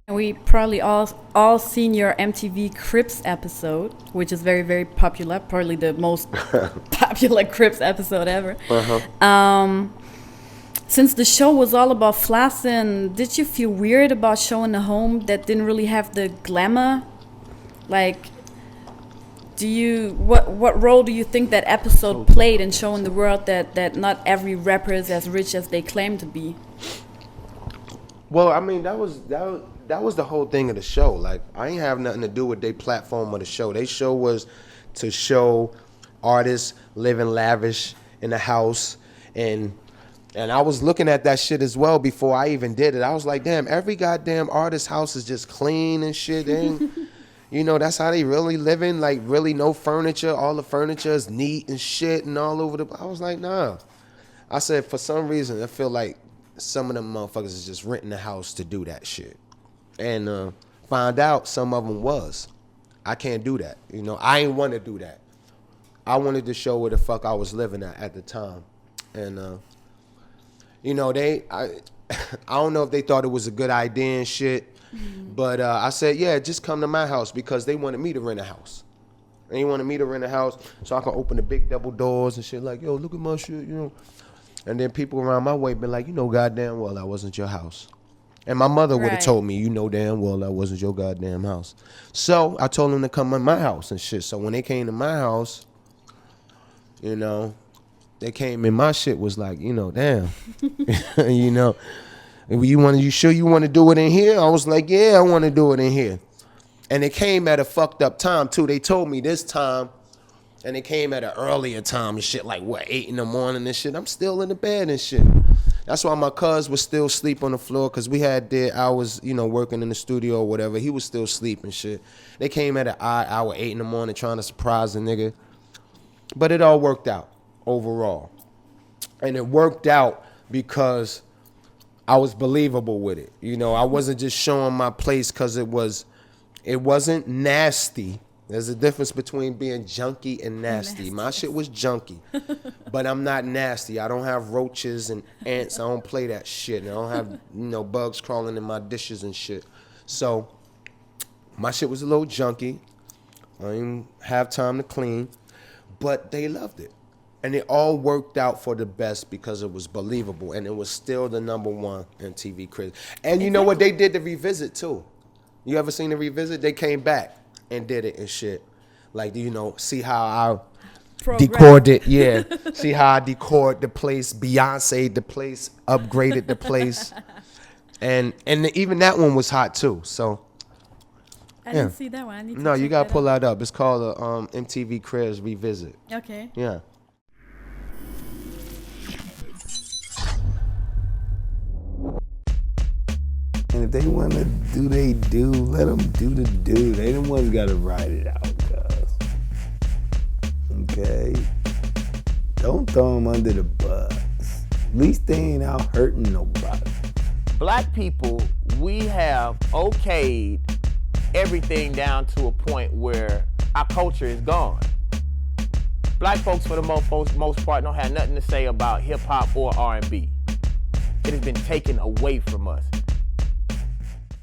And we probably all seen your MTV Cribs episode, which is very very popular, probably the most popular Cribs episode ever. Since the show was all about flossing, did you feel weird about showing a home that didn't really have the glamour? Like, what role do you think that episode played in showing the world that not every rapper is as rich as they claim to be? Well, I mean, that was the whole thing of the show. Like, I ain't have nothing to do with their platform of the show. Their show was to show artists living lavish in the house, and I was looking at that shit as well before I even did it. I was like, damn, every goddamn artist's house is just clean and shit. That's how they really living. Like, really no furniture. All the furniture is neat and shit and all over the. I was like, nah. I said, for some reason, I feel like some of them motherfuckers is just renting the house to do that shit. And find out some of them was. I can't do that. I ain't want to do that. I wanted to show where the fuck I was living at the time. And, I don't know if they thought it was a good idea and shit. But I said, yeah, just come to my house because they wanted me to rent a house. They wanted me to rent a house so I can open the big double doors and shit like, yo, look at my shit, And then people around my way been like, goddamn well that wasn't your house. And my mother would have told me, damn well that wasn't your goddamn house. So I told them to come to my house and shit. So when they came to my house, they came in, my shit was like, damn. You sure you want to do it in here? I was like, yeah, I want to do it in here. And it came at a fucked up time too. They told me this time, and it came at an earlier time and shit, like 8 in the morning and shit. I'm still in the bed and shit. That's why my cuz was still asleep on the floor, because we had hours, working in the studio or whatever. He was still asleep and shit. They came at an odd hour, 8 in the morning, trying to surprise the nigga. But it all worked out overall. And it worked out because I was believable with it. I wasn't just showing my place because it wasn't nasty. There's a difference between being junky and nasty. My shit was junky, but I'm not nasty. I don't have roaches and ants. I don't play that shit. And I don't have bugs crawling in my dishes and shit. So my shit was a little junky. I didn't have time to clean, but they loved it. And it all worked out for the best because it was believable, and it was still the #1 MTV Cribs. And you know what? They did the revisit too. You ever seen the revisit? They came back and did it and shit. Like, see how I decored it. Yeah. See how I decored the place, Beyonce the place, upgraded the place. And even that one was hot too. So I didn't see that one. I need to No, you gotta pull that that up. It's called the MTV Cribs Revisit. Okay. Yeah. And if they want to do they do, let them do the do. They the ones got to ride it out, cuz. Okay? Don't throw them under the bus. At least they ain't out hurting nobody. Black people, we have okayed everything down to a point where our culture is gone. Black folks, for the most part, don't have nothing to say about hip-hop or R&B. It has been taken away from us.